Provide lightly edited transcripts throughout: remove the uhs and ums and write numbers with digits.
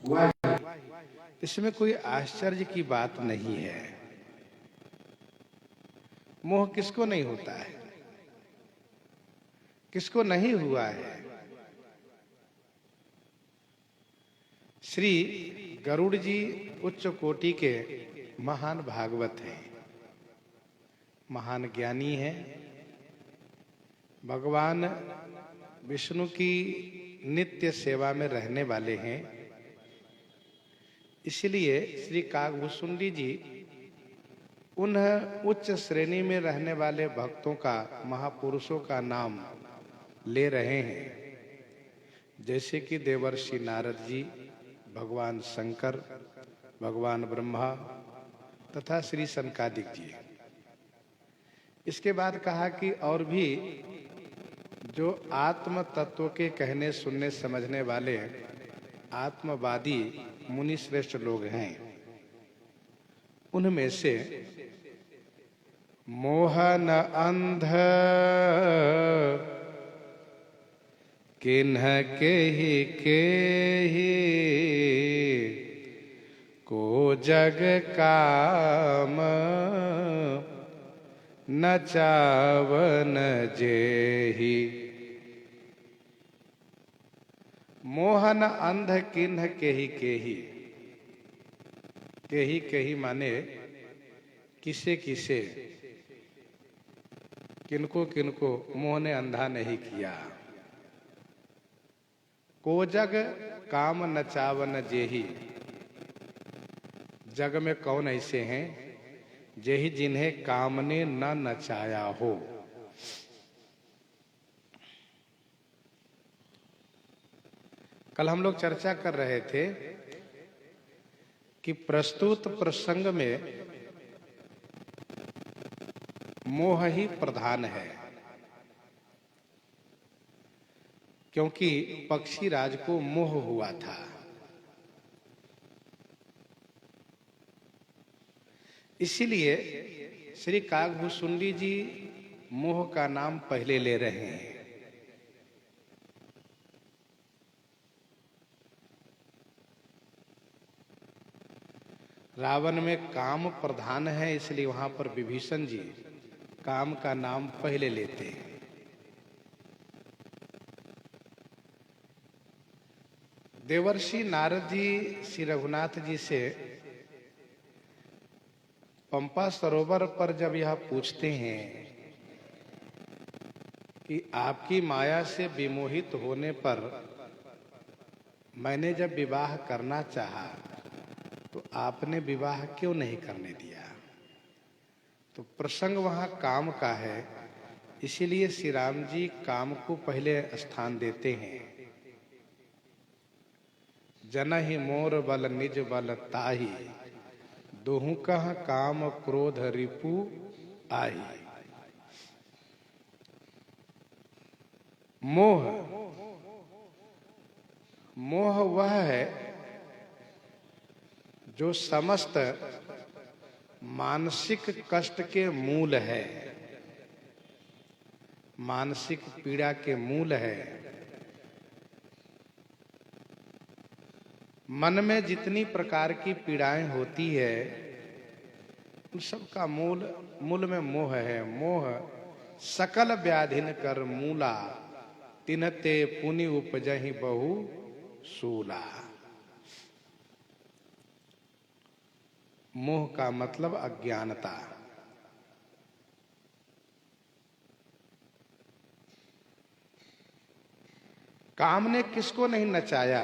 हुआ ही। इसमें कोई आश्चर्य की बात नहीं है। मोह किसको नहीं होता है, किसको नहीं हुआ है। श्री गरुड़ जी उच्च कोटि के महान भागवत हैं, महान ज्ञानी हैं। भगवान विष्णु की नित्य सेवा में रहने वाले हैं। इसलिए श्री काकभूषुंडी जी उन उच्च श्रेणी में रहने वाले भक्तों का, महापुरुषों का नाम ले रहे हैं, जैसे कि देवर्षि नारद जी, भगवान शंकर, भगवान ब्रह्मा तथा श्री सनकादिक जी। इसके बाद कहा कि और भी जो आत्म तत्व के कहने सुनने समझने वाले आत्मवादी मुनि श्रेष्ठ लोग हैं, उनमें से मोहन अंध किन्ह केहि को जग काम नचावन जेहि। मोहन अंध किन्ह केहि केहि माने किसे किसे, किनको किनको मोह ने अंधा नहीं किया। को जग काम नचावन जेहि, जग में कौन ऐसे हैं जेहि जिन्हें काम ने न नचाया हो। कल हम लोग चर्चा कर रहे थे कि प्रस्तुत प्रसंग में मोह ही प्रधान है, क्योंकि पक्षी राज को मोह हुआ था। इसीलिए श्री काकभूषुंडी जी मोह का नाम पहले ले रहे हैं। रावण में काम प्रधान है, इसलिए वहां पर विभीषण जी काम का नाम पहले लेते हैं। देवर्षि नारद जी श्री रघुनाथ जी से पंपा सरोवर पर जब यह पूछते हैं कि आपकी माया से विमोहित होने पर मैंने जब विवाह करना चाहा तो आपने विवाह क्यों नहीं करने दिया। तो प्रसंग वहां काम का है, इसीलिए श्री राम जी काम को पहले स्थान देते हैं। जनहि मोर बल निज बल ताहि, दोहु कह काम क्रोध रिपु आई। मोह, मोह वह है जो समस्त मानसिक कष्ट के मूल है, मानसिक पीड़ा के मूल है। मन में जितनी प्रकार की पीड़ाएं होती है उन सब का मूल में मोह है। मोह सकल व्याधिन कर मूला, तिन्हते पुनि उपजहि बहु सूला। मोह का मतलब अज्ञानता। काम ने किसको नहीं नचाया।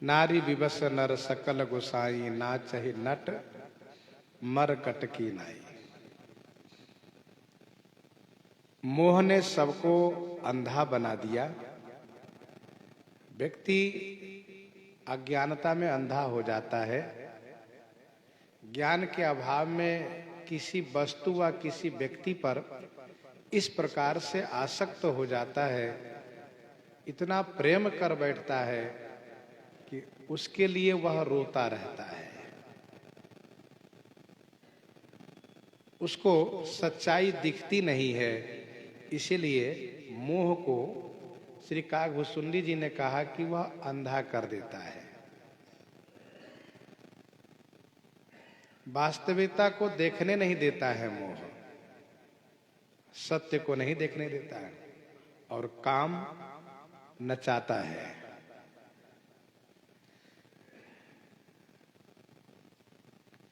नारी विवश नर सकल गोसाई, नाचहि नट मर कटकी नाई। मोह ने सबको अंधा बना दिया। व्यक्ति अज्ञानता में अंधा हो जाता है। ज्ञान के अभाव में किसी वस्तु व किसी व्यक्ति पर इस प्रकार से आसक्त हो जाता है, इतना प्रेम कर बैठता है कि उसके लिए वह रोता रहता है। उसको सच्चाई दिखती नहीं है, इसीलिए मोह को श्री काकभूषुंडी जी ने कहा कि वह अंधा कर देता है, वास्तविकता को देखने नहीं देता है मोह, सत्य को नहीं देखने देता है और काम नचाता है।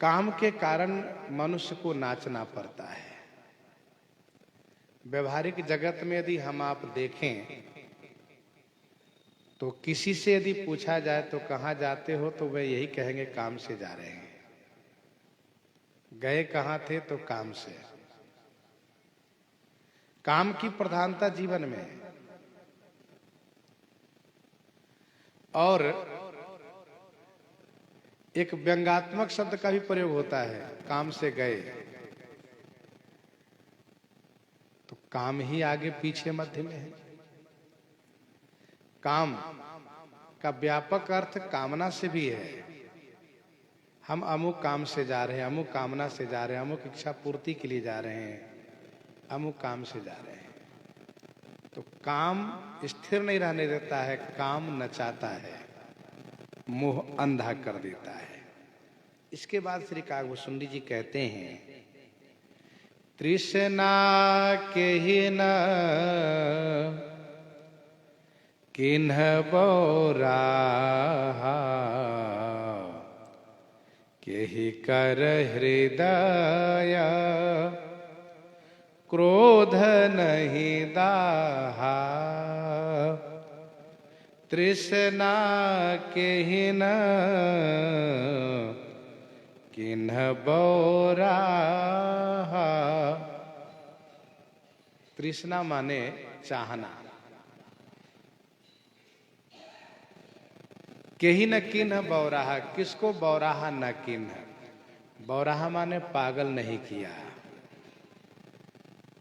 काम के कारण मनुष्य को नाचना पड़ता है। व्यवहारिक जगत में यदि हम आप देखें तो किसी से यदि पूछा जाए तो कहाँ जाते हो, तो वे यही कहेंगे काम से जा रहे हैं। गए कहाँ थे, तो काम से। काम की प्रधानता जीवन में है। और एक व्यंग्यात्मक शब्द का भी प्रयोग होता है, काम से गए, तो काम ही आगे पीछे मध्य में है। काम का व्यापक अर्थ कामना से भी है। हम अमुक काम से जा रहे हैं, अमुक कामना से जा रहे हैं, अमुक इच्छा पूर्ति के लिए जा रहे हैं, अमुक काम से जा रहे हैं। तो काम स्थिर नहीं रहने देता है, काम नचाता है, मोह अंधा कर देता है। इसके बाद श्री काकभूषुंडी जी कहते हैं, तृष्णा के ही न किन्ह बोराहा, केहि कर हृदय क्रोध नहीं दाहा। तृष्णा के ही न किन्ह बोराहा। तृष्णा माने चाहना। केही न किन्ह बौराहा, किसको बौराहा न किन्ह। बौराहा माने पागल नहीं किया।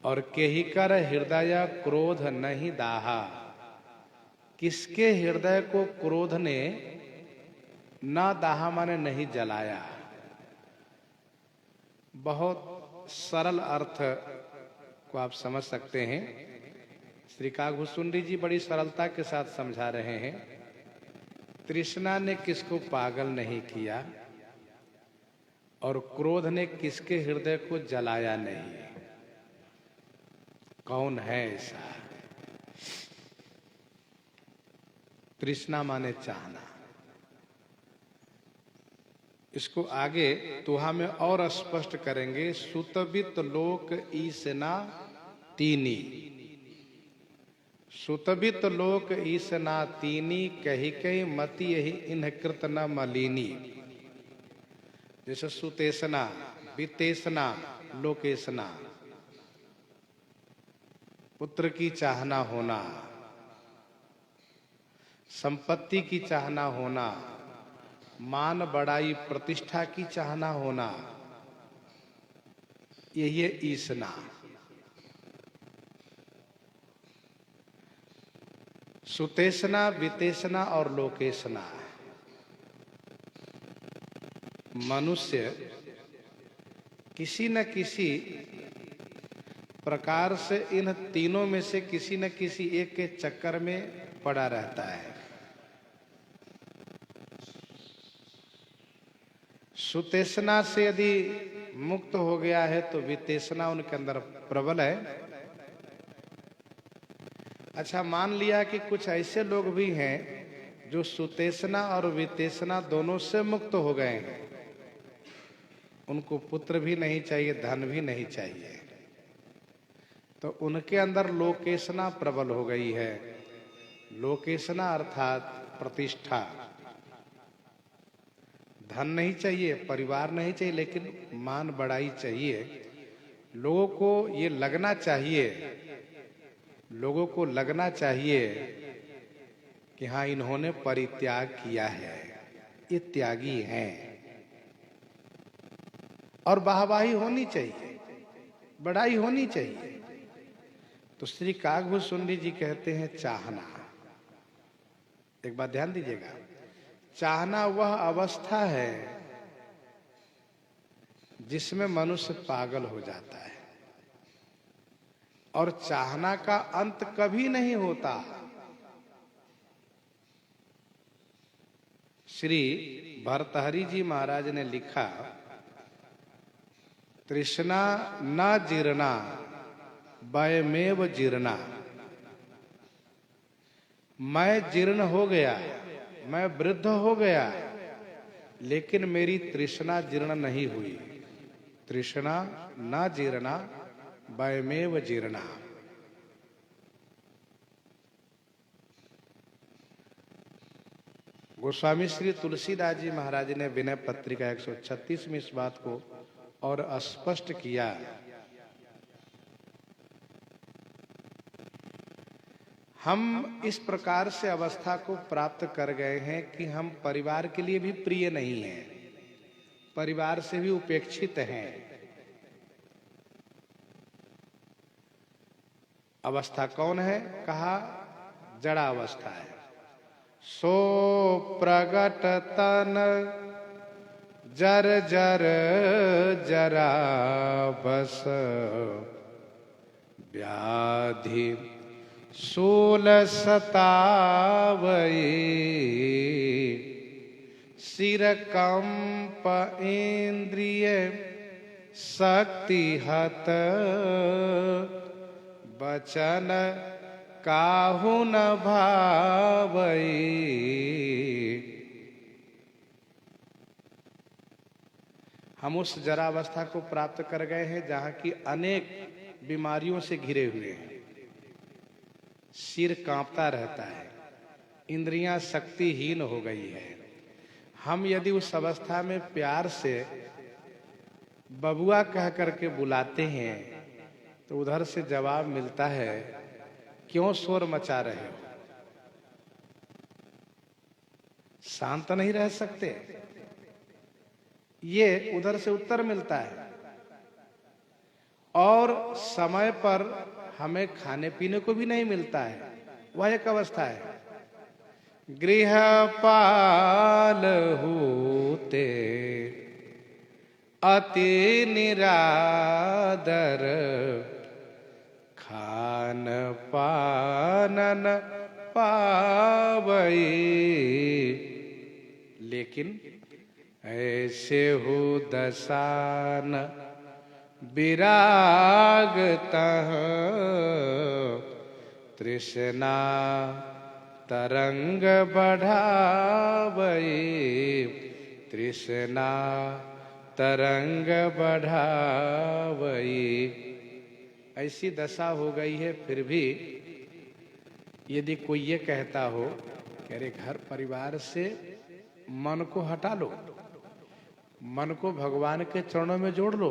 और केही कर हृदय क्रोध नहीं दाहा, किसके हृदय को क्रोध ने न दाहा माने नहीं जलाया। बहुत सरल अर्थ को आप समझ सकते हैं। श्री काकभूषुंडी जी बड़ी सरलता के साथ समझा रहे हैं। तृष्णा ने किसको पागल नहीं किया और क्रोध ने किसके हृदय को जलाया नहीं। कौन है ऐसा? तृष्णा माने चाहना। इसको आगे दोहा में और स्पष्ट करेंगे। सुतबित लोक ईसना तीनी, सुतबित लोक ईसना तीनी, कही कही मति यही इन्ह कृत न मलिनी। जैसे सुतेसना, वितेसना, लोकेसना, पुत्र की चाहना होना, संपत्ति की चाहना होना, मान बड़ाई प्रतिष्ठा की चाहना होना, यही है ईसना। सुतेसना, वितेसना और लोकेसना। मनुष्य किसी न किसी प्रकार से इन तीनों में से किसी न किसी एक के चक्कर में पड़ा रहता है। सुतेसना से यदि मुक्त हो गया है तो वितेसना उनके अंदर प्रबल है। अच्छा, मान लिया कि कुछ ऐसे लोग भी हैं जो सुतेसना और वितेसना दोनों से मुक्त हो गए हैं। उनको पुत्र भी नहीं चाहिए, धन भी नहीं चाहिए, तो उनके अंदर लोकेसना प्रबल हो गई है। लोकेसना अर्थात प्रतिष्ठा। धन नहीं चाहिए, परिवार नहीं चाहिए, लेकिन मान बड़ाई चाहिए। लोगों को ये लगना चाहिए, लोगों को लगना चाहिए कि हाँ, इन्होंने परित्याग किया है, ये त्यागी हैं। और वाहवाही होनी चाहिए, बड़ाई होनी चाहिए। तो श्री काकभूषुंडी जी कहते हैं चाहना। एक बात ध्यान दीजिएगा, चाहना वह अवस्था है जिसमें मनुष्य पागल हो जाता है। और चाहना का अंत कभी नहीं होता। श्री भर्तहरि जी महाराज ने लिखा, तृष्णा न जीर्णा वयमेव जीर्णा। मैं जीर्ण हो गया, मैं वृद्ध हो गया, लेकिन मेरी तृष्णा जीर्ण नहीं हुई। तृष्णा न जीर्णा वयमेव जीर्णा। गोस्वामी श्री तुलसीदास जी महाराज ने विनय पत्रिका 136 में इस बात को और स्पष्ट किया। हम इस प्रकार से अवस्था को प्राप्त कर गए हैं कि हम परिवार के लिए भी प्रिय नहीं हैं, परिवार से भी उपेक्षित हैं। अवस्था कौन है? कहा जड़ा अवस्था है। सो प्रगट तन जर जर जरा बस, व्याधि शूल सतावई, सिर कंप इंद्रिय शक्ति हत, बचन काहू न भावई। हम उस जरावस्था को प्राप्त कर गए हैं जहां की अनेक बीमारियों से घिरे हुए हैं। सिर कांपता रहता है, इंद्रियां शक्तिहीन हो गई है। हम यदि उस अवस्था में प्यार से बबुआ कह करके बुलाते हैं तो उधर से जवाब मिलता है, क्यों शोर मचा रहे हो, शांत नहीं रह सकते। ये उधर से उत्तर मिलता है। और समय पर हमें खाने पीने को भी नहीं मिलता है। वह एक अवस्था है। गृहपाल होते अति निरादर, खान पानन पावई। लेकिन ऐसे हो दशान विराग तह, तृष्णा तरंग बढ़ावई। तृष्णा तरंग बढ़ावई। ऐसी दशा हो गई है, फिर भी यदि कोई ये कहता हो कि अरे घर परिवार से मन को हटा लो, मन को भगवान के चरणों में जोड़ लो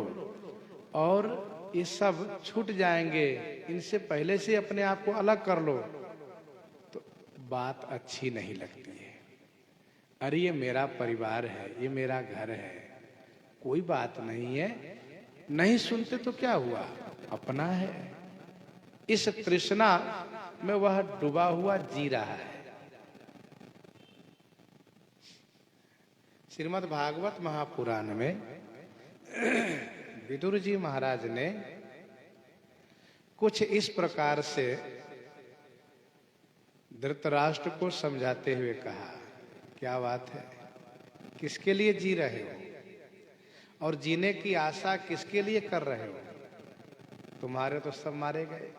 और ये सब छूट जाएंगे, इनसे पहले से अपने आप को अलग कर लो, तो बात अच्छी नहीं लगती है। अरे ये मेरा परिवार है, ये मेरा घर है, कोई बात नहीं है, नहीं सुनते तो क्या हुआ, अपना है। इस तृष्णा में वह डूबा हुआ जी रहा है। श्रीमद् भागवत महापुराण में विदुर जी महाराज ने कुछ इस प्रकार से धृतराष्ट्र को समझाते हुए कहा, क्या बात है, किसके लिए जी रहे हो और जीने की आशा किसके लिए कर रहे हो? तुम्हारे तो सब मारे गए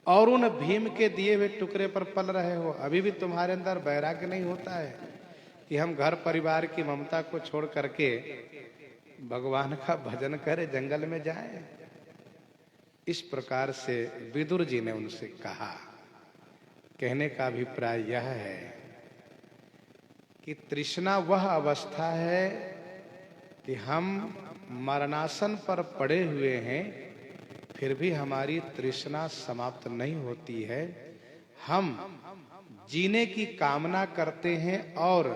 और उन भीम के दिए हुए टुकड़े पर पल रहे हो। अभी भी तुम्हारे अंदर वैराग्य नहीं होता है कि हम घर परिवार की ममता को छोड़ करके भगवान का भजन करें, जंगल में जाएं। इस प्रकार से विदुर जी ने उनसे कहा। कहने का अभिप्राय यह है कि तृष्णा वह अवस्था है कि हम मरणासन पर पड़े हुए हैं, फिर भी हमारी तृष्णा समाप्त नहीं होती है। हम जीने की कामना करते हैं और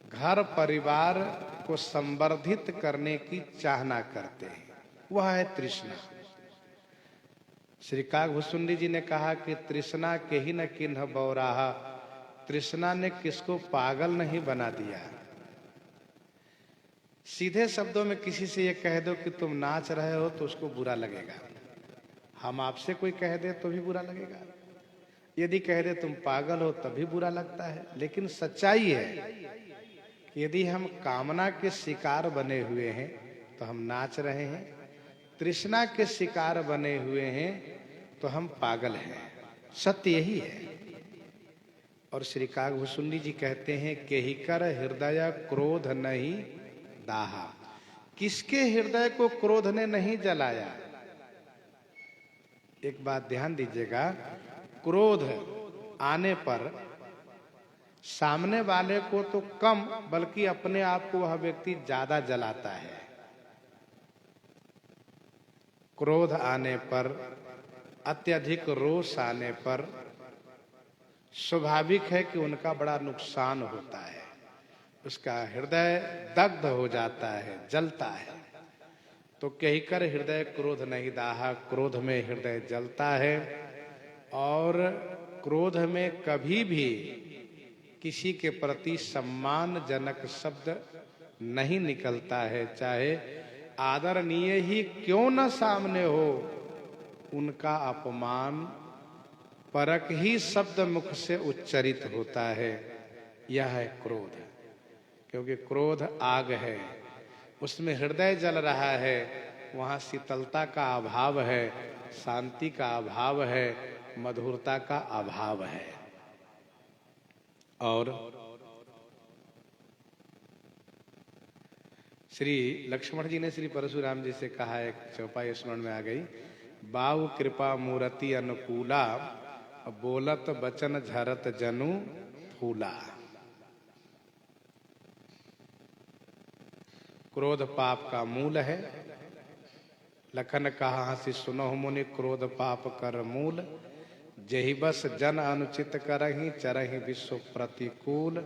घर परिवार को संवर्धित करने की चाहना करते हैं, वह है तृष्णा। श्री काकभूषुंडी जी ने कहा कि तृष्णा के ही न किन्ह बौराहा, तृष्णा ने किसको पागल नहीं बना दिया। सीधे शब्दों में किसी से ये कह दो कि तुम नाच रहे हो तो उसको बुरा लगेगा। हम आपसे कोई कह दे तो भी बुरा लगेगा। यदि कह दे तुम पागल हो तब भी बुरा लगता है। लेकिन सच्चाई है कि यदि हम कामना के शिकार बने हुए हैं तो हम नाच रहे हैं, तृष्णा के शिकार बने हुए हैं तो हम पागल हैं। सत्य यही है। और श्री कागभूषुंडी जी कहते हैं केहिकर हृदय क्रोध नहीं दाहा। किसके हृदय को क्रोध ने नहीं जलाया? एक बात ध्यान दीजिएगा, क्रोध आने पर सामने वाले को तो कम बल्कि अपने आप को वह व्यक्ति ज्यादा जलाता है। क्रोध आने पर, अत्यधिक रोष आने पर स्वाभाविक है कि उनका बड़ा नुकसान होता है। उसका हृदय दग्ध हो जाता है, जलता है। तो कहिकर हृदय क्रोध नहीं दाहा, क्रोध में हृदय जलता है। और क्रोध में कभी भी किसी के प्रति सम्मानजनक शब्द नहीं निकलता है, चाहे आदरणीय ही क्यों न सामने हो, उनका अपमान परक ही शब्द मुख से उच्चरित होता है। यह है क्रोध। क्योंकि क्रोध आग है, उसमें हृदय जल रहा है, वहां शीतलता का अभाव है, शांति का अभाव है, मधुरता का अभाव है। और श्री लक्ष्मण जी ने श्री परशुराम जी से कहा, एक चौपाई स्मरण में आ गई, बाहु कृपा मूर्ति अनुकूला, बोलत बचन झरत जनु फूला। क्रोध पाप का मूल है। लखन कहा हंसी सुनहु मुनि, क्रोध पाप कर मूल। जहि बस जन अनुचित करहि, चरहि विश्व प्रतिकूल।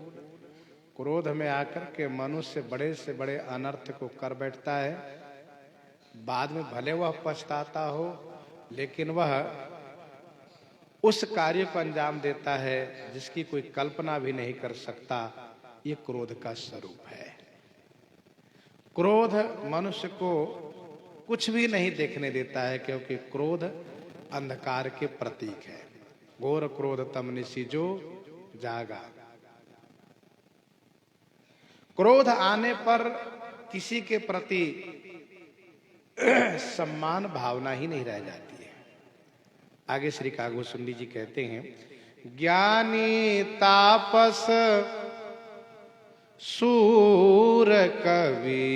क्रोध में आकर के मनुष्य बड़े से बड़े अनर्थ को कर बैठता है। बाद में भले वह पछताता हो, लेकिन वह उस कार्य को अंजाम देता है जिसकी कोई कल्पना भी नहीं कर सकता। ये क्रोध का स्वरूप है। क्रोध मनुष्य को कुछ भी नहीं देखने देता है, क्योंकि क्रोध अंधकार के प्रतीक है। घोर क्रोध तम निशि जो जागा। क्रोध आने पर किसी के प्रति सम्मान भावना ही नहीं रह जाती है। आगे श्री कागभूषुंडी जी कहते हैं, ज्ञानी तापस सूर कवि,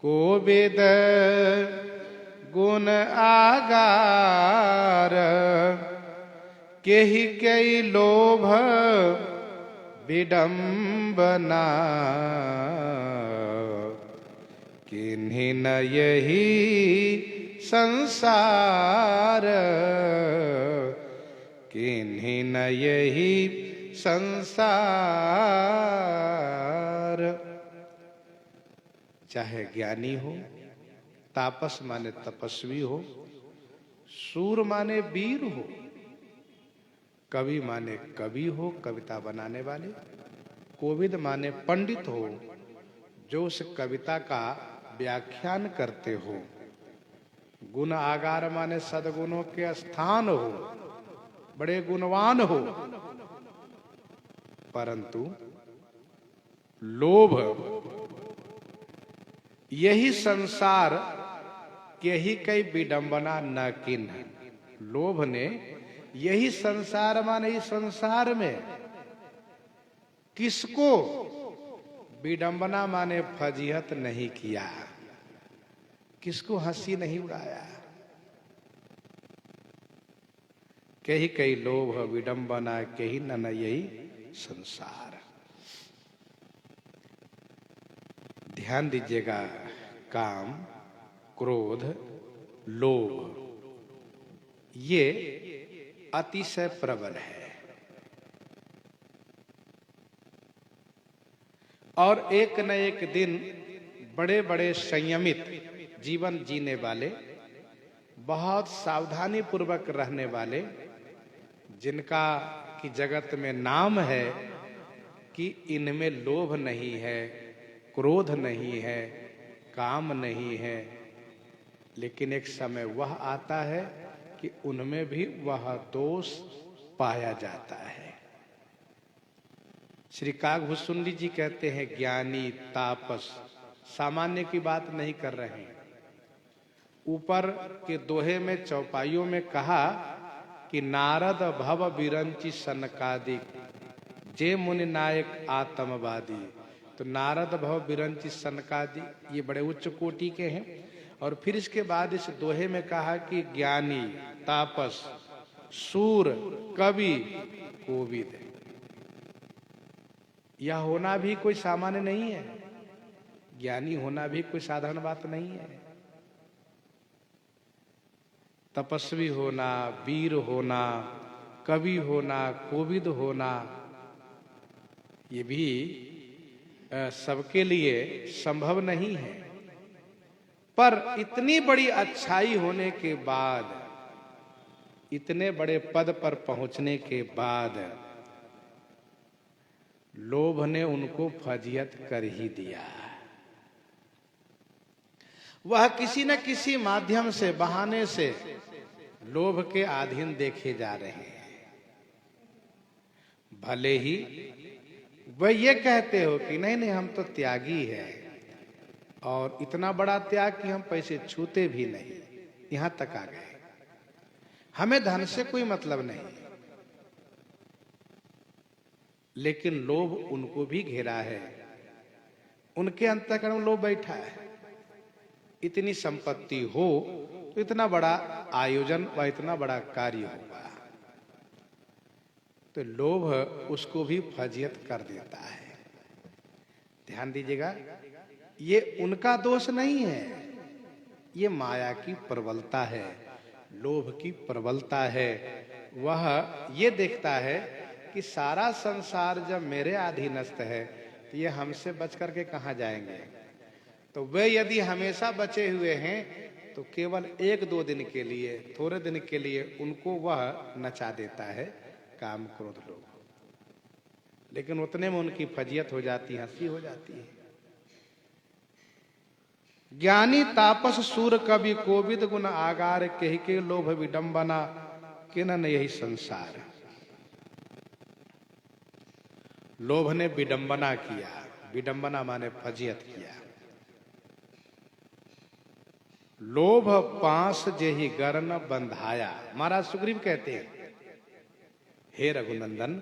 कोविद गुण आगार। केहि कई लोभ विडम्बना, किन्हीं न यही संसार। किन्हीं न यही संसार। चाहे ज्ञानी हो, तापस माने तपस्वी हो, सूर माने वीर हो, कवि माने कवि हो, कविता बनाने वाले, कोविद माने पंडित हो, जो उस कविता का व्याख्यान करते हो। गुण आगार माने सद्गुणों के स्थान हो, बड़े गुणवान हो। परंतु लोभ यही संसार के ही कई विडंबना न किन्ह। लोभ ने यही संसार माने इस संसार में किसको विडंबना माने फजीहत नहीं किया, किसको हंसी नहीं उड़ाया। कही कई लोभ विडंबना कही न यही संसार। ध्यान दीजिएगा, काम, क्रोध, लोभ ये अतिशय प्रबल है। और एक न एक दिन बड़े बड़े संयमित जीवन जीने वाले, बहुत सावधानी पूर्वक रहने वाले, जिनका कि जगत में नाम है कि इनमें लोभ नहीं है, क्रोध नहीं है, काम नहीं है, लेकिन एक समय वह आता है कि उनमें भी वह दोष पाया जाता है। श्री काकभूषुंडी जी कहते हैं ज्ञानी तापस, सामान्य की बात नहीं कर रहे हैं। ऊपर के दोहे में चौपाइयों में कहा कि नारद भव बिरंची सनकादिक जे मुनि नायक आत्मवादी। तो नारद भव बिरंची सनकादि ये बड़े उच्च कोटि के हैं। और फिर इसके बाद इस दोहे में कहा कि ज्ञानी तापस सूर कवि कोविद, यह होना भी कोई सामान्य नहीं है। ज्ञानी होना भी कोई साधारण बात नहीं है। तपस्वी होना, वीर होना, कवि होना, कोविद होना, ये भी सबके लिए संभव नहीं है। पर इतनी बड़ी अच्छाई होने के बाद, इतने बड़े पद पर पहुंचने के बाद लोभ ने उनको फजियत कर ही दिया। वह किसी न किसी माध्यम से, बहाने से लोभ के अधीन देखे जा रहे हैं। भले ही वह ये कहते हो कि नहीं नहीं हम तो त्यागी है, और इतना बड़ा त्याग कि हम पैसे छूते भी नहीं, यहां तक आ गए, हमें धन से कोई मतलब नहीं। लेकिन लोभ उनको भी घेरा है, उनके अंतःकरण में लोभ बैठा है। इतनी संपत्ति हो तो इतना बड़ा आयोजन व इतना बड़ा कार्य होगा, तो लोभ उसको भी फजियत कर देता है। ध्यान दीजिएगा, ये उनका दोष नहीं है, ये माया की प्रबलता है, लोभ की प्रबलता है। वह ये देखता है कि सारा संसार जब मेरे अधीनस्थ है तो ये हमसे बच करके कहाँ जाएंगे। तो वे यदि हमेशा बचे हुए हैं तो केवल एक दो दिन के लिए, थोड़े दिन के लिए उनको वह नचा देता है काम क्रोध लोभ, लेकिन उतने में उनकी फजियत हो जाती है, हंसी हो जाती है। ज्ञानी तापस सूर कवि कोविद गुण आगार कही के लोभ विडंबना किनन यही संसार। लोभ ने विडंबना किया, विडंबना माने फजियत किया। लोभ पांस जेहि गरन बंधाया। महाराज सुग्रीव कहते हैं, हे रघुनंदन,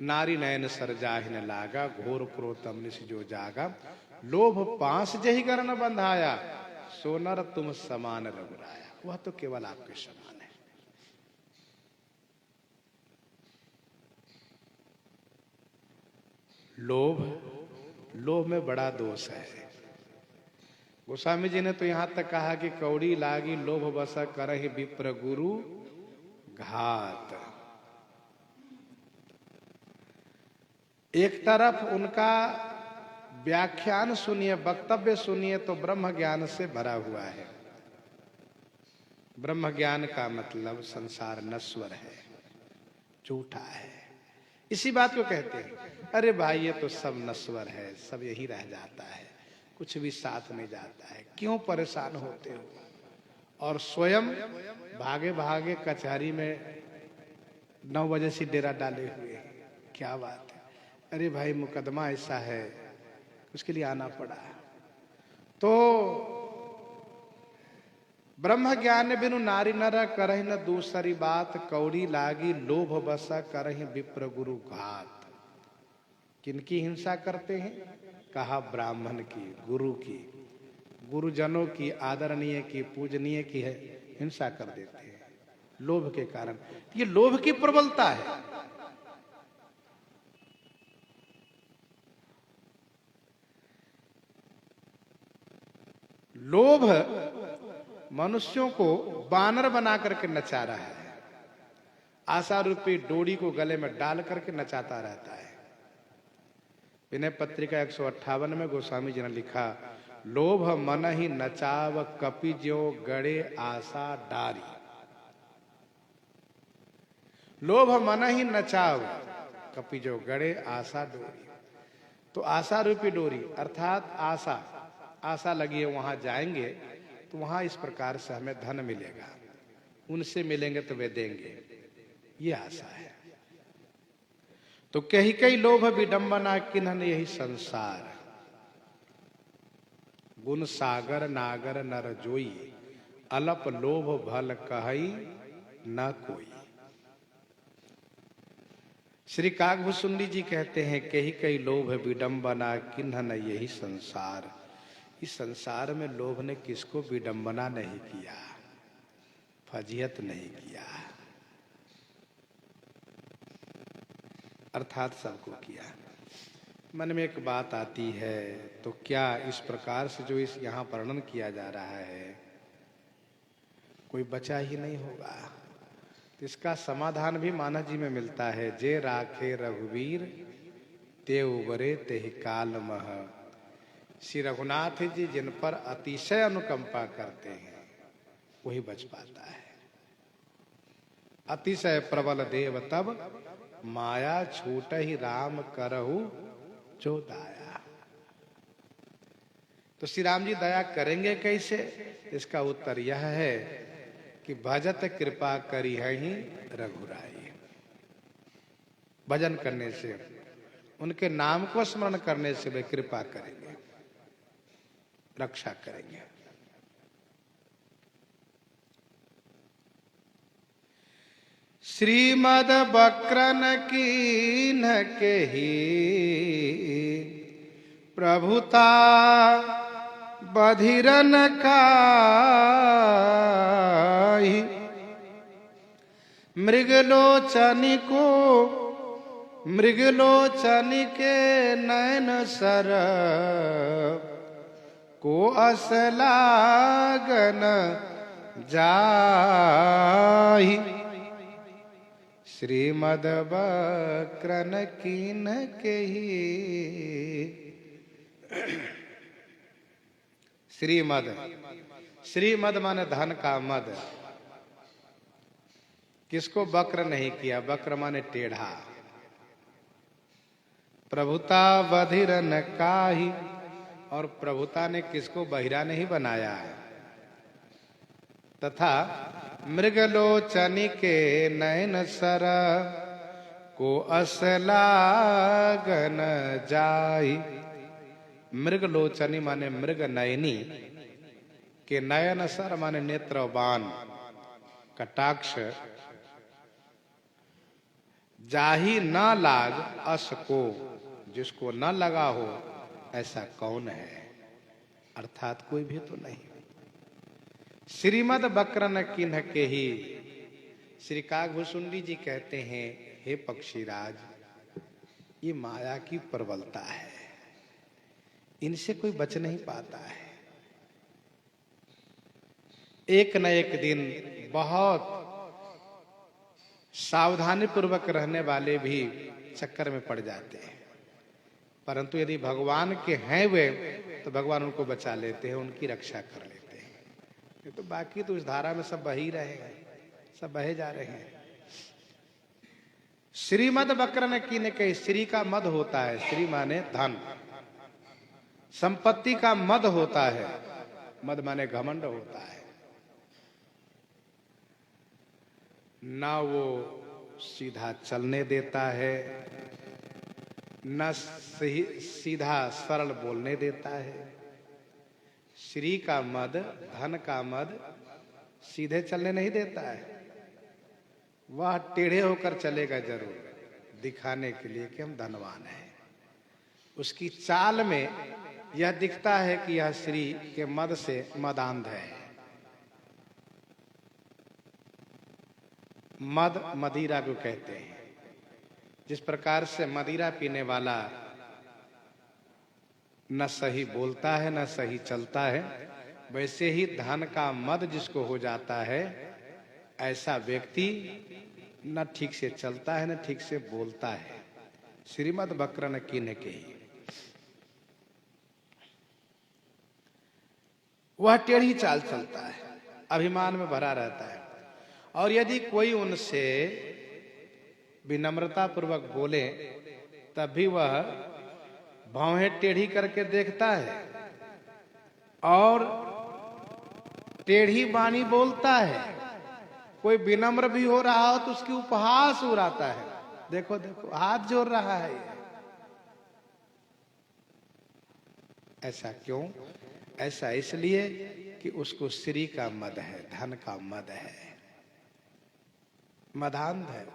नारी नयन सर जाहिन लागा, घोर क्रोधम निश जो जागा, लोभ पांस जेहि गरन बंधाया, सोनर तुम समान रघुराया। वह तो केवल आपके समान है। लोभ में बड़ा दोष है। गोस्वामी जी ने तो यहां तक कहा कि कौड़ी लागी लोभ बस करहि विप्र गुरु घात। एक तरफ उनका व्याख्यान सुनिए, वक्तव्य सुनिए तो ब्रह्म ज्ञान से भरा हुआ है। ब्रह्म ज्ञान का मतलब संसार नश्वर है, झूठा है। इसी बात को कहते हैं, अरे भाई ये तो सब नश्वर है, सब यही रह जाता है, कुछ भी साथ नहीं जाता है, क्यों परेशान होते हो। और स्वयं भागे भागे कचहरी में 9 बजे से डेरा डाले हुए हैं। क्या बात है, अरे भाई मुकदमा ऐसा है, उसके लिए आना पड़ा। तो ब्रह्म ज्ञान बिनु नारी नर करहि न दूसरी बात, कौड़ी लागी लोभ बसा करहि विप्र गुरु घात। किनकी हिंसा करते हैं? कहा ब्राह्मण की, गुरु की, गुरुजनों की, आदरणीय की, पूजनीय की है हिंसा कर देते हैं लोभ के कारण। ये लोभ की प्रबलता है। लोभ मनुष्यों को बानर बना करके नचा रहा है, आशा रूपी डोरी को गले में डाल करके नचाता रहता है। विनय पत्रिका 158 में गोस्वामी जी ने लिखा, लोभ मन ही नचाव कपि ज्यो गड़े आशा डारी। लोभ मन ही नचाव, कपि जो गड़े आशा डोरी। तो आशा रूपी डोरी अर्थात आशा, आशा लगी है वहां जाएंगे तो वहां इस प्रकार से हमें धन मिलेगा, उनसे मिलेंगे तो वे देंगे, ये आशा है। तो कही कई लोभ विडंबना किन्हन यही संसार, गुण सागर नागर नर जोई, अलप लोभ भल कहई न कोई। श्री काकभूषुंडी जी कहते हैं कही कई लोभ विडंबना किन्हन यही संसार, इस संसार में लोभ ने किसको विडंबना नहीं किया, फजीहत नहीं किया, अर्थात सबको किया। मन में एक बात आती है, तो क्या इस प्रकार से जो इस यहाँ वर्णन किया जा रहा है कोई बचा ही नहीं होगा? तो इसका समाधान भी मानव जी में मिलता है। जे राखे रघुवीर ते उबरे ते काल मह। श्री रघुनाथ जी जिन पर अतिशय अनुकंपा करते हैं वही बच पाता है। अतिशय प्रबल देव तब माया छूट ही राम करहु जो दाया। तो श्री राम जी दया करेंगे कैसे? इसका उत्तर यह है कि भजत कृपा करी है ही रघुराई। भजन करने से, उनके नाम को स्मरण करने से वे कृपा करेंगे, रक्षा करेंगे। श्रीमद बक्रन कीन के ही प्रभुता बधिरन काहि, मृगलोचनी को मृगलोचनी के नयन सर को असलागन जाहि। श्रीमद बक्रन कीन के ही। श्रीमद, श्रीमद माने धन का मद। किसको वक्र नहीं किया? वक्र माने टेढ़ा। प्रभुता बधिर न काहि, और प्रभुता ने किसको बहिरा नहीं बनाया है। तथा मृगलोचनी के नयन सर को असलागन जाहि। मृगलोचनी माने मृग नयनी के नयन सर माने नेत्रबान, कटाक्ष। जाहि न लाग अस को, जिसको न लगा हो ऐसा कौन है? अर्थात कोई भी तो नहीं। श्रीमद बक्रन किन्ह के ही। श्री काकभूषुंडी जी कहते हैं, हे पक्षीराज, ये माया की प्रबलता है, इनसे कोई बच नहीं पाता है। एक न एक दिन बहुत सावधानी पूर्वक रहने वाले भी चक्कर में पड़ जाते हैं, परंतु यदि भगवान के हैं वे तो भगवान उनको बचा लेते हैं, उनकी रक्षा कर लेते हैं। ये तो बाकी तो इस धारा में सब बही रहे हैं, सब बहे जा रहे हैं। श्रीमद बक्रन कीन के, श्री का मद होता है, श्री माने धन, संपत्ति का मद होता है, मद माने घमंड होता है। ना वो सीधा चलने देता है, न सीधा सरल बोलने देता है। श्री का मद, धन का मद सीधे चलने नहीं देता है, वह टेढ़े होकर चलेगा जरूर, दिखाने के लिए कि हम धनवान हैं। उसकी चाल में यह दिखता है कि यह श्री के मद से मदांध है। मद मदिरा को कहते हैं। जिस प्रकार से मदिरा पीने वाला न सही बोलता है न सही चलता है, वैसे ही धन का मद जिसको हो जाता है, ऐसा व्यक्ति न ठीक से चलता है न ठीक से बोलता है। श्रीमद बक्रन कीन के ही। वह टेढ़ी चाल चलता है, अभिमान में भरा रहता है, और यदि कोई उनसे विनम्रता पूर्वक बोले तब भी वह भौहें टेढ़ी करके देखता है और टेढ़ी बानी बोलता है। कोई विनम्र भी हो रहा हो तो उसकी उपहास उड़ाता है। देखो देखो हाथ जोड़ रहा है। ऐसा क्यों? ऐसा इसलिए कि उसको श्री का मद है, धन का मद है, मदांध है।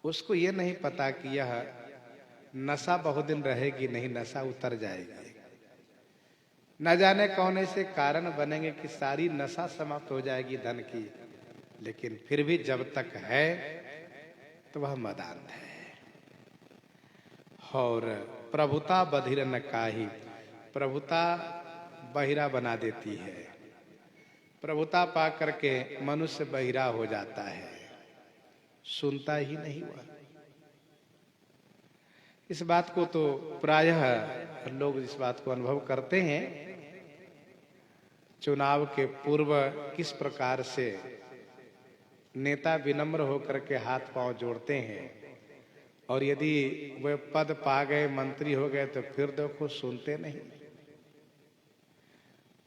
उसको ये नहीं पता कि यह नशा बहुत दिन रहेगी नहीं, नशा उतर जाएगी। न जाने कौन ऐसे कारण बनेंगे कि सारी नशा समाप्त हो जाएगी धन की, लेकिन फिर भी जब तक है तो वह मदांध है। और प्रभुता बधिर न काही, प्रभुता बहिरा बना देती है। प्रभुता पा करके मनुष्य बहिरा हो जाता है, सुनता ही नहीं हुआ। इस बात को तो प्रायः लोग इस बात को अनुभव करते हैं। चुनाव के पूर्व किस प्रकार से नेता विनम्र होकर के हाथ पांव जोड़ते हैं, और यदि वे पद पा गए, मंत्री हो गए, तो फिर देखो सुनते नहीं।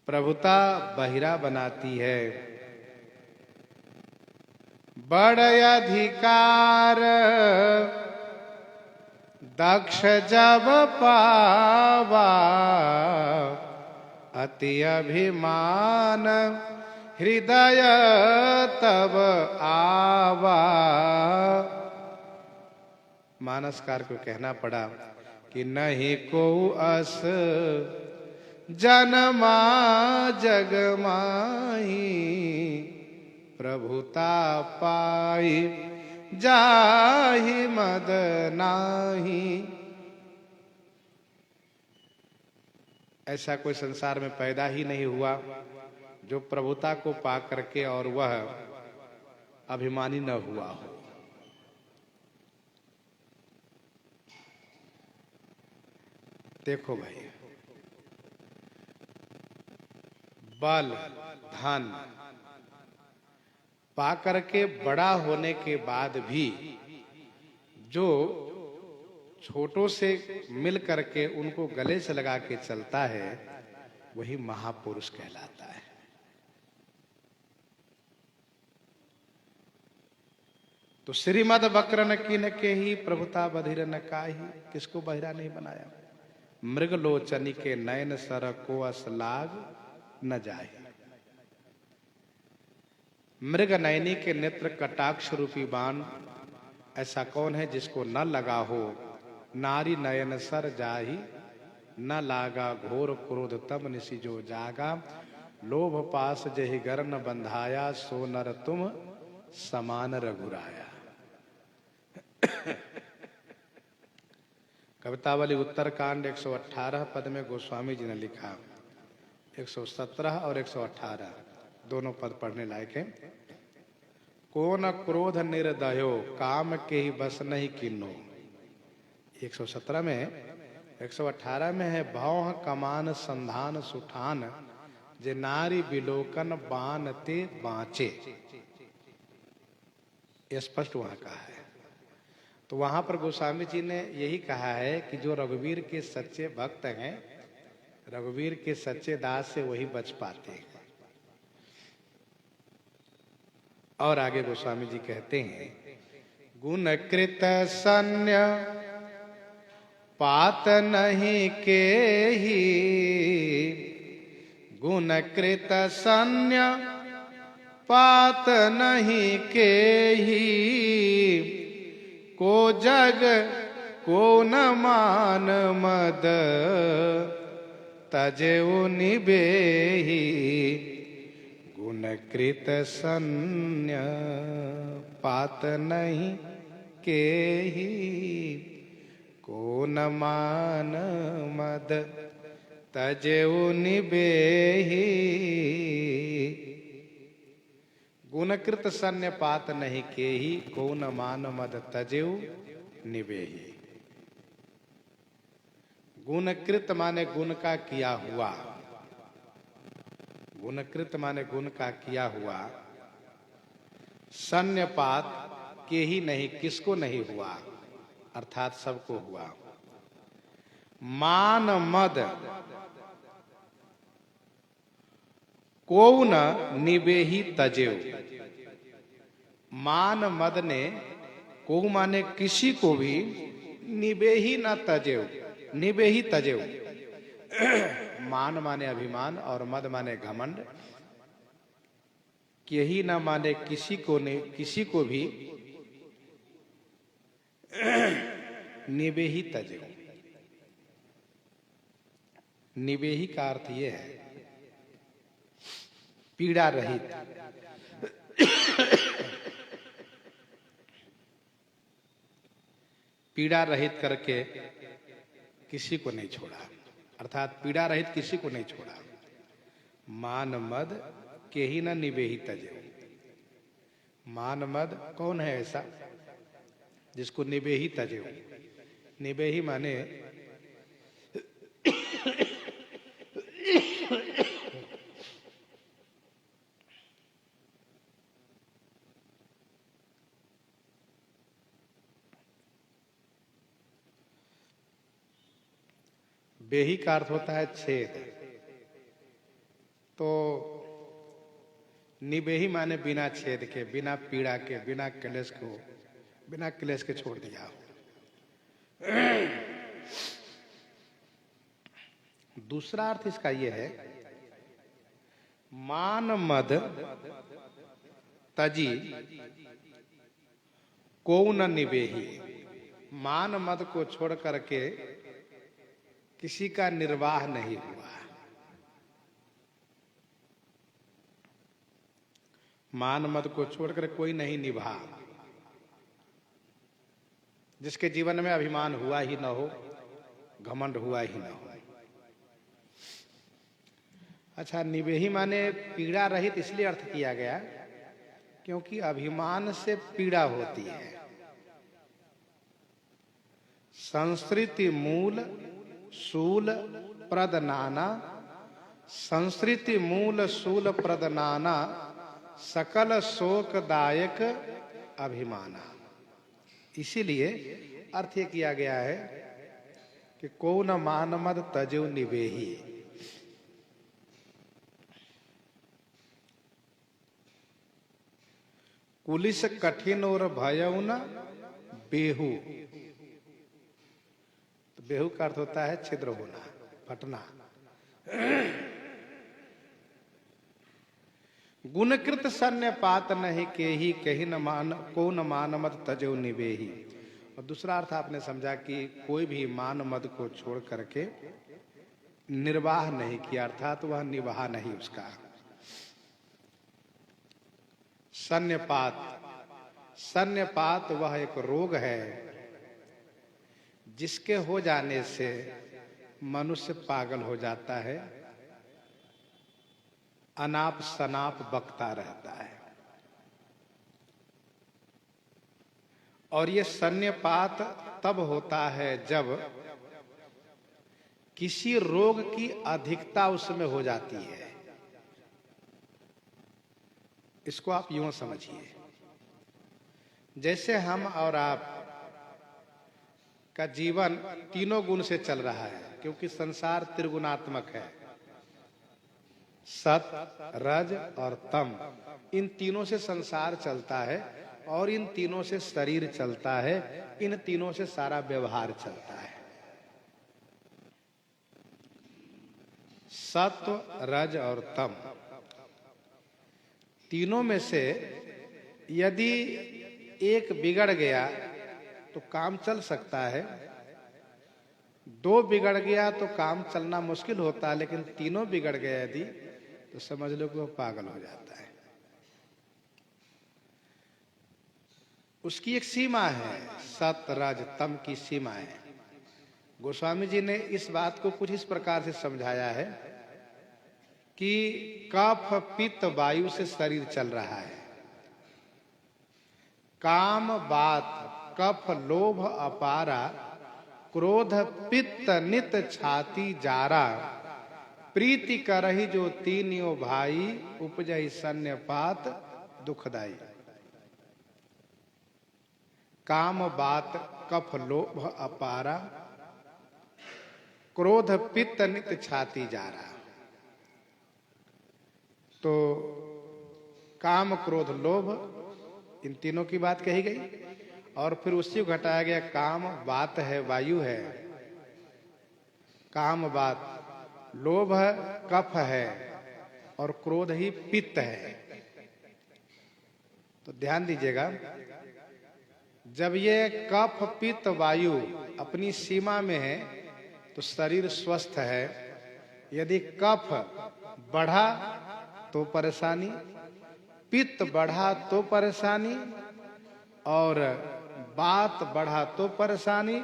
प्रभुता बहिरा बनाती है। बड़ अधिकार दक्ष जब पावा, अति अभिमान हृदय तब आवा। मानसकार को कहना पड़ा कि नहीं को अस जनमा जग माही, प्रभुता पाई जाहि मद नाही। ऐसा कोई संसार में पैदा ही नहीं हुआ जो प्रभुता को पा करके और वह अभिमानी न हुआ हो। देखो भाई, बल धन पा करके बड़ा होने के बाद भी जो छोटों से मिल करके उनको गले से लगा के चलता है, वही महापुरुष कहलाता है। तो श्रीमद वक्र न कीन के ही, प्रभुता बधिर न काही। किसको बहिरा नहीं बनाया? मृग लोचनी के नयन सर को अस लाग न जाए। मृग नयनी के नेत्र कटाक्ष रूपी बाण ऐसा कौन है जिसको न लगा हो? नारी नयन सर जाही न लागा, घोर क्रोध तब निशि जो जागा। लोभ पास जहि गर्न बंधाया, सो नर तुम समान रघुराया। कवितावली उत्तरकांड 118 पद में गोस्वामी जी ने लिखा, 117 और 118 दोनों पद पढ़ने लायक है। कौन क्रोध निर्दयो, काम के ही बस नहीं कीनो। 117 में, 118 में है भौह कमान संधान सुठान, जे नारी विलोकन बानते बाँचे। यह स्पष्ट वहां कहा है। तो वहां पर गोस्वामी जी ने यही कहा है कि जो रघुवीर के सच्चे भक्त हैं, रघुवीर के सच्चे दास से वही बच पाते हैं। और आगे गोस्वामी जी कहते हैं, गुण कृत सन्य पात नहीं के ही, गुण कृत सन्य पात नहीं के ही। को जग को न मान मद, तजेउ निबेही। गुण कृत सन्य पात नहीं के ही, को न मान मद तजेउ निबेही। गुणकृत सन्य पात नहीं के ही, को न मान मद तजेउ निबेही। गुणकृत माने गुण का किया हुआ, गुणकृत माने गुण का किया हुआ। सन्यपात के ही नहीं, किसको नहीं हुआ, अर्थात सबको हुआ। मान मद को न निबेही तजेव। मान मद ने, को माने किसी को भी, निबेही न तजेव, निबेही तजेव। मान माने अभिमान और मद माने घमंड। यही न माने किसी को ने, किसी को भी निबेही तजेव। निबेही का अर्थ यह है पीड़ा रहित। पीड़ा रहित करके किसी को नहीं छोड़ा, अर्थात पीड़ा रहित किसी को नहीं छोड़ा। मान मद के ही न निबेही तजेव। मान मद कौन है ऐसा जिसको निबेही तजेव? निबेही माने बेही का अर्थ होता है छेद, तो निबेही माने बिना छेद के, बिना पीड़ा के, बिना क्लेश के छोड़ दिया। दूसरा अर्थ इसका यह है मान मद तजी को न निबेही। मान मद को छोड़ करके किसी का निर्वाह नहीं हुआ। मान मद को छोड़कर कोई नहीं निभा। जिसके जीवन में अभिमान हुआ ही न हो, घमंड हुआ ही न हो। अच्छा, निबेही माने पीड़ा रहित इसलिए अर्थ किया गया क्योंकि अभिमान से पीड़ा होती है। संस्कृति मूल शूल प्रद नाना, संस्कृति मूल शूल प्रद नाना, सकल शोकदायक अभिमाना। इसीलिए अर्थ ये किया गया है कि को न मान मद तजेव निबेही। कुलिस कठिन और भयउ न बेहू। तो बेहू का अर्थ होता है छिद्र होना, फटना। गुणकृत सन्यपात नहीं के ही कही न मान, को न मान मद तजेव निबेही। और दूसरा अर्थ आपने समझा कि कोई भी मान मद को छोड़ करके निर्वाह नहीं किया, अर्थात वह निवाह नहीं उसका। सन्यपात, सन्यपात वह एक रोग है जिसके हो जाने से मनुष्य पागल हो जाता है, अनाप शनाप बकता रहता है। और ये सन्यपात तब होता है जब किसी रोग की अधिकता उसमें हो जाती है। इसको आप यूं समझिए, जैसे हम और आप का जीवन तीनों गुण से चल रहा है, क्योंकि संसार त्रिगुणात्मक है। सत, रज और तम, इन तीनों से संसार चलता है और इन तीनों से शरीर चलता है, इन तीनों से सारा व्यवहार चलता है। सत्व, रज और तम, तीनों में से यदि एक बिगड़ गया तो काम चल सकता है, दो बिगड़ गया तो काम चलना मुश्किल होता है, लेकिन तीनों बिगड़ गए यदि तो समझ लो कि वो पागल हो जाता है। उसकी एक सीमा है, सत रज तम की सीमा है। गोस्वामी जी ने इस बात को कुछ इस प्रकार से समझाया है कि कफ पित्त वायु से शरीर चल रहा है। काम बात कफ लोभ अपारा, क्रोध पित्त नित छाती जारा, प्रीति करहि जो तीनियो भाई, उपजहि सन्यपात दुखदाई। काम बात कफ लोभ अपारा, क्रोध पित्त नित छाती जा रहा। तो काम क्रोध लोभ इन तीनों की बात कही गई और फिर उसी को घटाया गया। काम बात है, वायु है, काम बात, लोभ कफ है और क्रोध ही पित्त है। तो ध्यान दीजिएगा, जब ये कफ पित्त वायु अपनी सीमा में है तो शरीर स्वस्थ है। यदि कफ बढ़ा तो परेशानी, पित्त बढ़ा तो परेशानी, और बात बढ़ा तो परेशानी,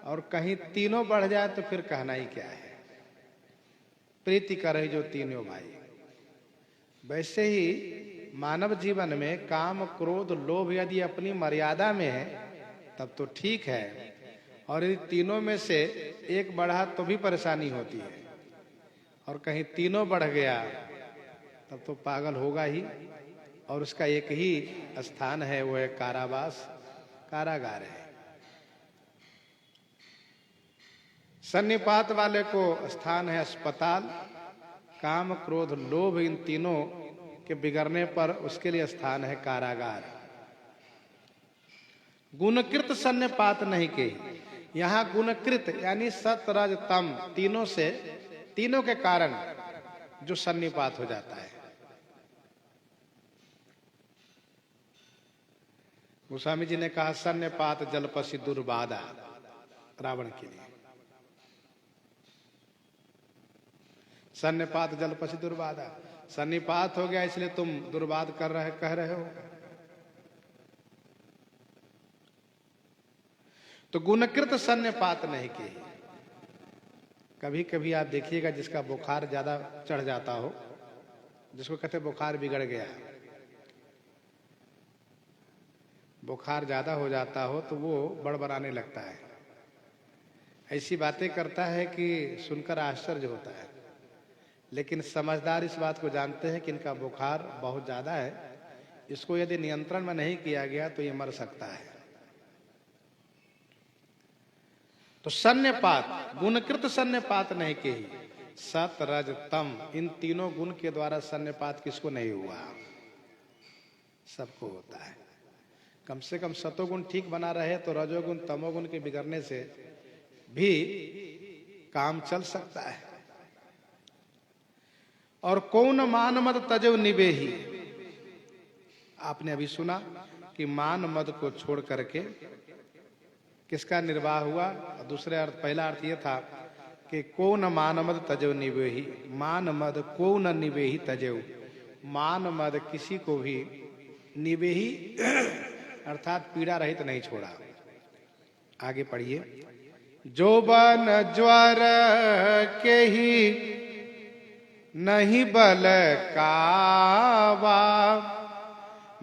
और कहीं तीनों बढ़ जाए तो फिर कहना ही क्या है। प्रीति करे जो तीनों भाई। वैसे ही मानव जीवन में काम क्रोध लोभ यदि अपनी मर्यादा में है तब तो ठीक है, और यदि तीनों में से एक बढ़ा तो भी परेशानी होती है, और कहीं तीनों बढ़ गया तब तो पागल होगा ही। और उसका एक ही स्थान है, वो है कारावास, कारागार है। सन्निपात वाले को स्थान है अस्पताल। काम क्रोध लोभ इन तीनों के बिगड़ने पर उसके लिए स्थान है कारागार। गुणकृत सन्निपात नहीं के, यहाँ गुणकृत यानी सत रज तम तीनों से, तीनों के कारण जो सन्निपात हो जाता है। गोस्वामी जी ने कहा सन्निपात जलपसी दुर्बाधा रावण के लिए। सन्निपात जलपसी दुर्बाधा, सन्निपात हो गया इसलिए तुम दुर्बाद कह रहे हो। तो गुणकृत सन्निपात नहीं की। कभी कभी आप देखिएगा जिसका बुखार ज्यादा चढ़ जाता हो, जिसको कहते बुखार बिगड़ गया, बुखार ज्यादा हो जाता हो तो वो बड़बड़ाने लगता है, ऐसी बातें करता है कि सुनकर आश्चर्य होता है। लेकिन समझदार इस बात को जानते हैं कि इनका बुखार बहुत ज्यादा है, इसको यदि नियंत्रण में नहीं किया गया तो ये मर सकता है। तो सन्निपात, गुणकृत सन्निपात नहीं की। सत रज तम इन तीनों गुण के द्वारा सन्निपात किसको नहीं हुआ? सबको होता है। कम से कम सतोगुण ठीक बना रहे तो रजोगुण तमोगुण के बिगड़ने से भी काम चल सकता है। और कौन मान मद तजव निवेही, आपने अभी सुना कि मान मद को छोड़ करके किसका निर्वाह हुआ। दूसरे अर्थ, पहला अर्थ यह था कि कौन मान मद तजव निवेही, मान मद कौन निवेही तजव, मान मद किसी को भी निवेही अर्थात पीड़ा रहित नहीं छोड़ा। आगे पढ़िए। जोबन ज्वर के ही नहीं बल कावा,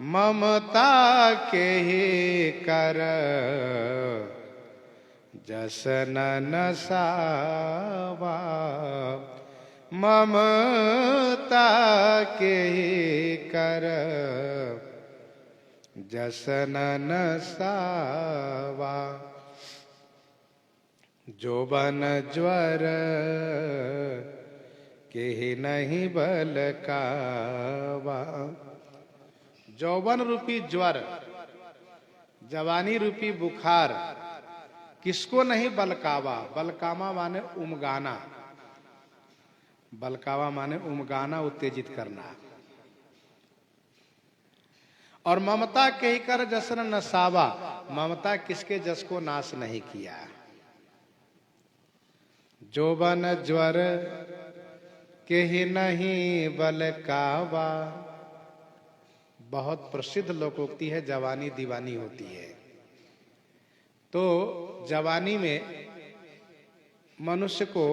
ममता के ही कर जसन नसावा, ममता के ही कर जसन नसावा। जोबन ज्वर के ही नहीं बल कावा। जौवन रूपी ज्वर, जवानी रूपी बुखार किसको नहीं बलकावा। बलकावा माने उमगाना, बलकावा माने उमगाना, उत्तेजित करना। और ममता के ही कर जसन नसावा, ममता किसके जस को नाश नहीं किया। जोबन ज्वर के ही नहीं बलकावा, बहुत प्रसिद्ध लोकोक्ति है, जवानी दीवानी होती है। तो जवानी में मनुष्य को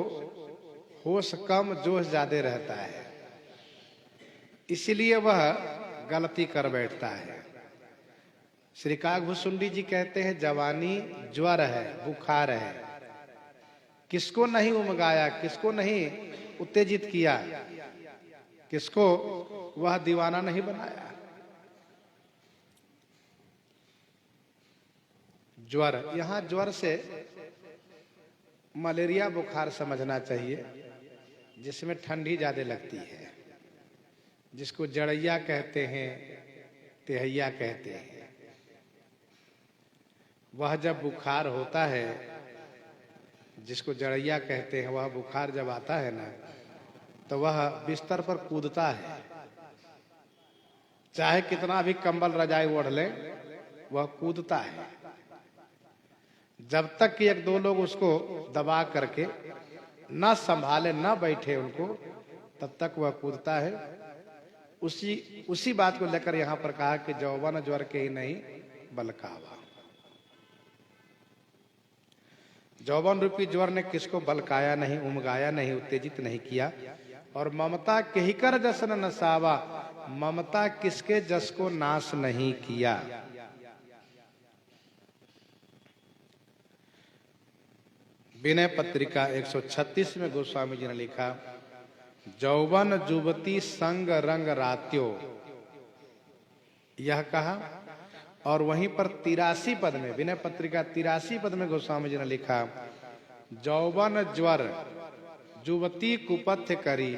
होश कम जोश ज्यादा रहता है, इसलिए वह गलती कर बैठता है। श्री काकभूषुंडी जी कहते हैं जवानी ज्वर है, बुखार है, किसको नहीं उमगाया, किसको नहीं उत्तेजित किया, किसको वह दीवाना नहीं बनाया। ज्वर, यहाँ ज्वर से मलेरिया बुखार समझना चाहिए, जिसमें ठंडी ज्यादा लगती है, जिसको जड़ैया कहते हैं, तेहैया कहते हैं। वह जब बुखार होता है, जिसको जड़ैया कहते हैं, वह बुखार जब आता है ना, तो वह बिस्तर पर कूदता है। चाहे कितना भी कंबल रजाई ओढ़ ले, वह कूदता है। जब तक कि एक दो लोग उसको दबा करके न संभाले, न बैठे उनको, तब तक वह कूदता है। उसी बात को लेकर यहाँ पर कहा कि जौवन ज्वर के ही नहीं बलकावा। जौवन रूपी ज्वर ने किसको बलकाया नहीं, उमगाया नहीं, उत्तेजित नहीं किया। और ममता कहिकर जसन नसावा, ममता किसके जस को नाश नहीं किया। विनय पत्रिका 136 में गोस्वामी जी ने लिखा, जौवन जुवती संग रंग रात्यो, यह कहा। और वहीं पर 83 पद में, विनय पत्रिका 83 पद में गोस्वामी जी ने लिखा, जौवन ज्वर जुवती कुपथ्य करी,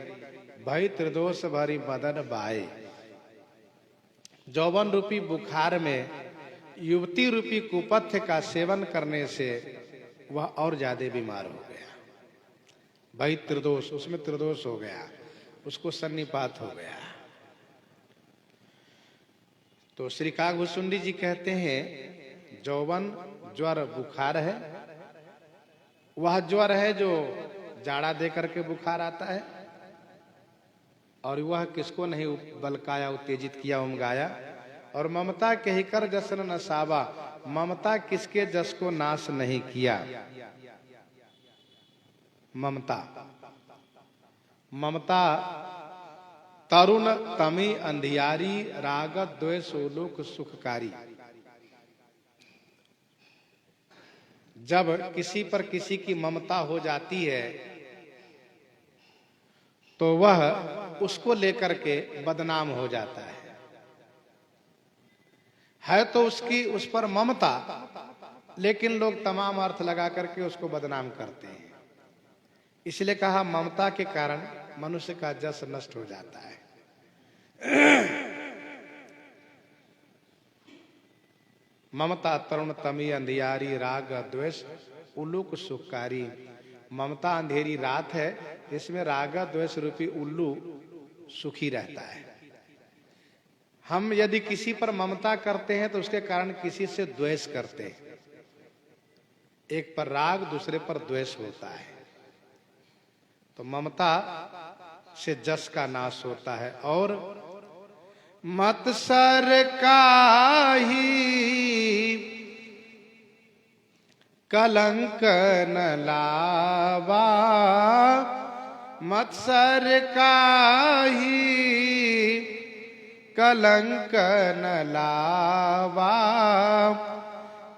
भई त्रिदोष भरी मदन बाए। जौवन रूपी बुखार में युवती रूपी कुपथ्य का सेवन करने से वह और ज्यादा बीमार हो गया। भाई त्रिदोष, उसमें त्रिदोष हो गया, उसको सन्निपात हो गया। तो श्री काकभूषुंडी जी कहते हैं, जौवन ज्वर बुखार है, वह ज्वर है जो जाड़ा दे करके बुखार आता है, और वह किसको नहीं बलकाया, उत्तेजित किया, उमगाया। और ममता कहिकर जसन नसावा, ममता किसके जस को नाश नहीं किया। ममता, ममता तरुण तमी अंधियारी, राग द्वेष लोक सुखकारी। जब किसी पर किसी की ममता हो जाती है, तो वह उसको लेकर के बदनाम हो जाता है तो उसकी उस पर ममता, लेकिन लोग तमाम अर्थ लगा करके उसको बदनाम करते हैं। इसलिए कहा, ममता के कारण मनुष्य का जस नष्ट हो जाता है। ममता तरुण तमी अंधियारी, राग द्वेष उल्लू सुखकारी। ममता अंधेरी रात है, इसमें राग द्वेष रूपी उल्लू सुखी रहता है। हम यदि किसी पर ममता करते हैं तो उसके कारण किसी से द्वेष करते हैं। एक पर राग, दूसरे पर द्वेष होता है। तो ममता से जस का नाश होता है। और मत्सर काहि कलंक न लावा, मत्सर काहि कलंक न लावा,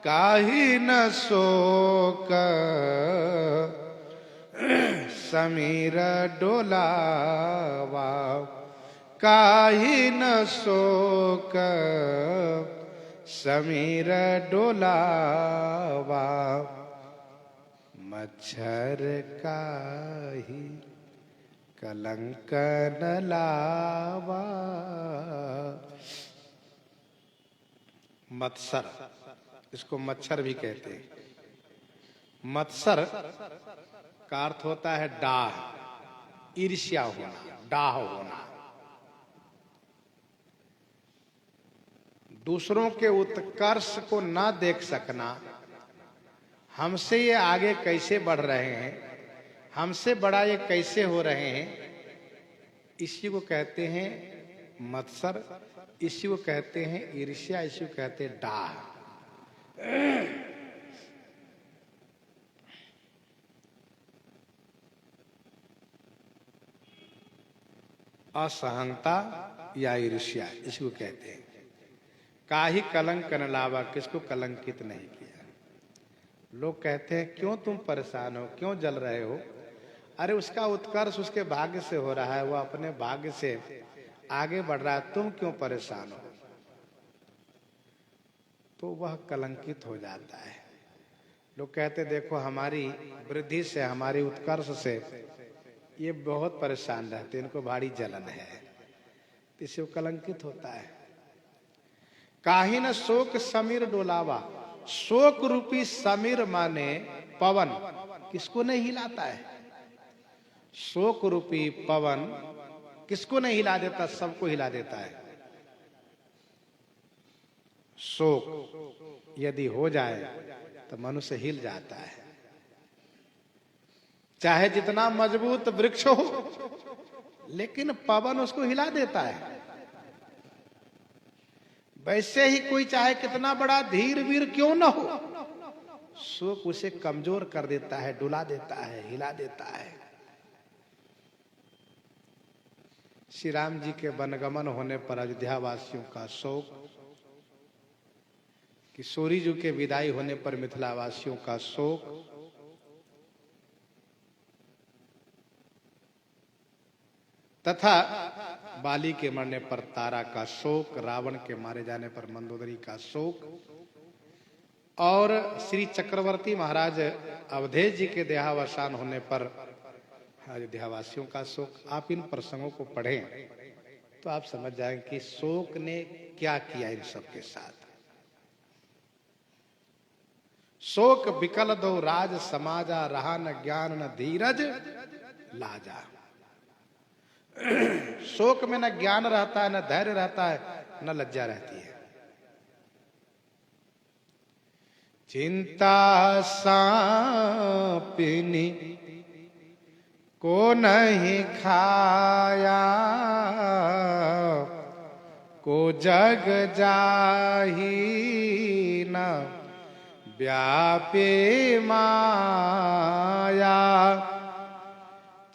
काहि न शोक समीर डोलावा, काहि न शोक समीर डोलावा, मच्छर काहि कलंक न लावा। मत्सर, इसको मच्छर भी कहते हैं। मत्सर का अर्थ होता है डाह, ईर्ष्या होना, डाह होना, दूसरों के उत्कर्ष को ना देख सकना। हमसे ये आगे कैसे बढ़ रहे हैं, हमसे बड़ा ये कैसे हो रहे हैं, इसी को कहते हैं मत्सर, इसी को कहते हैं ईर्ष्या, इसी को कहते हैं डाह। असहनता या ईर्ष्या, इसको कहते हैं। काहि कलंक न लावा, किसको कलंकित नहीं किया। लोग कहते हैं, क्यों तुम परेशान हो, क्यों जल रहे हो। अरे उसका उत्कर्ष उसके भाग्य से हो रहा है, वो अपने भाग्य से आगे बढ़ रहा है, तुम क्यों परेशान हो। तो वह कलंकित हो जाता है। लोग कहते देखो हमारी वृद्धि से, हमारी उत्कर्ष से ये बहुत परेशान रहते, इनको भारी जलन है, इससे वो कलंकित होता है। काहे न शोक समीर डोलावा, शोक रूपी समीर माने पवन, किसको नहीं हिलाता है? शोक रूपी पवन किसको नहीं हिला देता? सबको हिला देता है। शोक यदि हो जाए तो मनुष्य हिल जाता है, चाहे जितना मजबूत वृक्ष हो, लेकिन पवन उसको हिला देता है। वैसे ही कोई चाहे कितना बड़ा धीर वीर क्यों न हो, शोक उसे कमजोर कर देता है, डुला देता है, हिला देता है। श्री राम जी के वनगमन होने पर अयोध्या वासियों का शोक, किशोरी जी के विदाई होने पर मिथिला वासियों का शोक, तथा बाली के मरने पर तारा का शोक, रावण के मारे जाने पर मंदोदरी का शोक, और श्री चक्रवर्ती महाराज अवधेश जी के देहावसान होने पर अयोध्यावासियों का शोक। आप इन प्रसंगों को पढ़ें तो आप समझ जाएंगे कि शोक ने क्या किया इन सबके साथ। शोक विकल दो राज समाजा, रहा न ज्ञान न धीरज लाजा। शोक में न ज्ञान रहता है, न धैर्य रहता है, न लज्जा रहती है। चिंता सांपिनी को नहीं खाया, को जग जाही न व्यापे माया।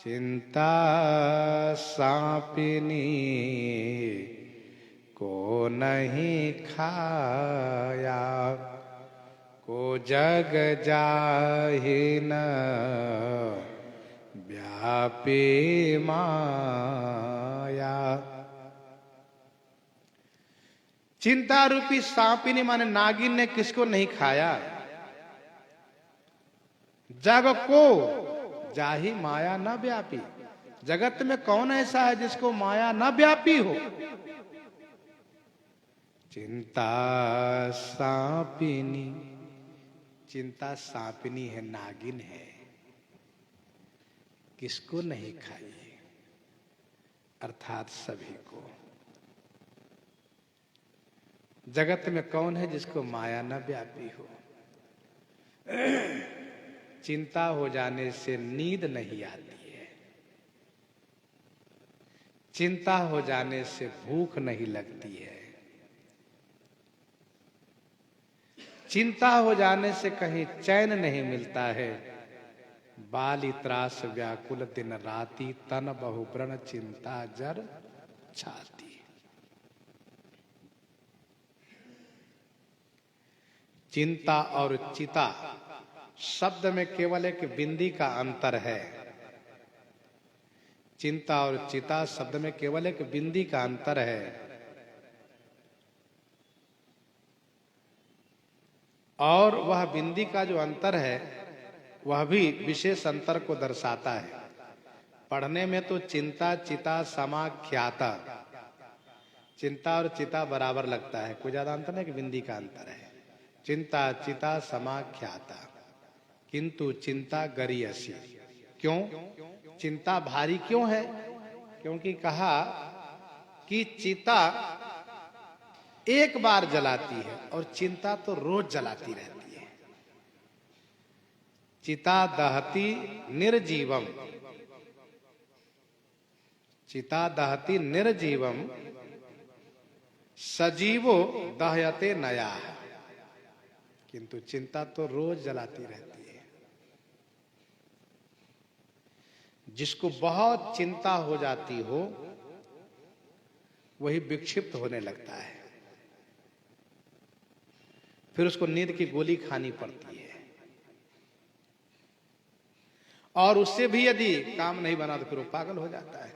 चिंता सांपिनी को नहीं खाया, को जग जाही न व्यापी माया। चिंता रूपी सांपिनी माने नागिन ने किसको नहीं खाया? जग को जाही माया न व्यापी। जगत में कौन ऐसा है जिसको माया न व्यापी हो? चिंता सांपिनी, चिंता सांपिनी है, नागिन है, किसको नहीं खाई? अर्थात सभी को। जगत में कौन है जिसको माया न व्यापी हो? चिंता हो जाने से नींद नहीं आती है, चिंता हो जाने से भूख नहीं लगती है, चिंता हो जाने से कहीं चैन नहीं मिलता है। बाली त्रास व्याकुल दिन राती, तन बहुव्रण चिंता जर छाती। चिंता और चिता शब्द में केवल एक बिंदी का अंतर है। चिंता और चिता शब्द में केवल एक बिंदी का अंतर है, और वह बिंदी का जो अंतर है वह भी विशेष अंतर को दर्शाता है। पढ़ने में तो चिंता चिता समाख्याता, चिंता और चिता बराबर लगता है, कोई ज्यादा अंतर नहीं, कि बिंदी का अंतर है। चिंता चिता समाख्याता, किंतु चिंता गरीयसी। क्यों? चिंता भारी क्यों है? क्योंकि कहा कि चिता एक बार जलाती है और चिंता तो रोज जलाती रहती है। चिता दहती निर्जीवम, चिता दहती निर्जीवम, सजीवो दहयते नया। किंतु चिंता तो रोज जलाती रहती है। जिसको बहुत चिंता हो जाती हो वही विक्षिप्त होने लगता है, फिर उसको नींद की गोली खानी पड़ती है, और उससे भी यदि काम नहीं बना तो फिर वो पागल हो जाता है।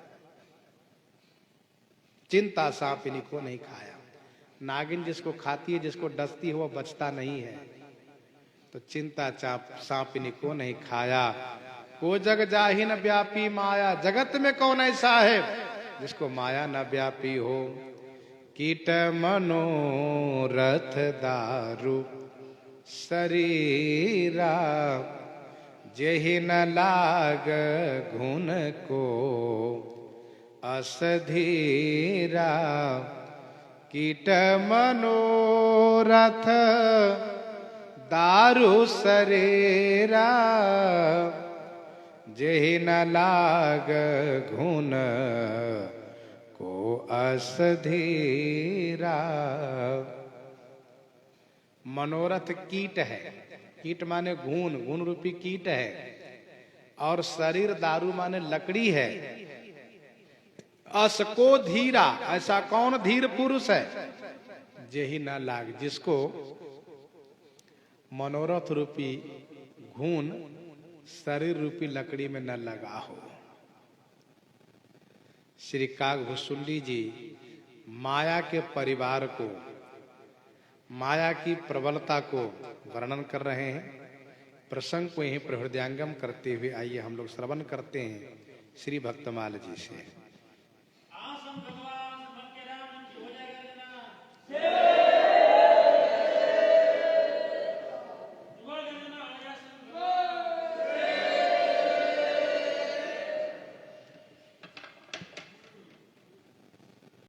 चिंता सांपिनी को नहीं खाया। नागिन जिसको खाती है, जिसको डसती है, वो बचता नहीं है। तो चिंता चाप सांपिनी को नहीं खाया। को जग जाहि न व्यापी माया, जगत में कौन ऐसा है जिसको माया न व्यापी हो। कीट मनोरथ दारु शरीरा, जेहि न लाग घुन को असधीरा। कीट मनोरथ दारु शरीरा, जेहि न लाग घुन को असधीरा। मनोरथ कीट है, कीट माने घून, घून रूपी कीट है, और शरीर दारू माने लकड़ी है। अस को धीरा, ऐसा कौन धीर पुरुष है, जेहि न लाग, जिसको मनोरथ रूपी घून शरीर रूपी लकड़ी में न लगा हो। श्री काकभुसुंडी जी माया के परिवार को, माया की प्रबलता को वर्णन कर रहे हैं। प्रसंग को यहीं प्रहृदयांगम करते हुए आइए हम लोग श्रवण करते हैं श्री भक्तमाल जी से।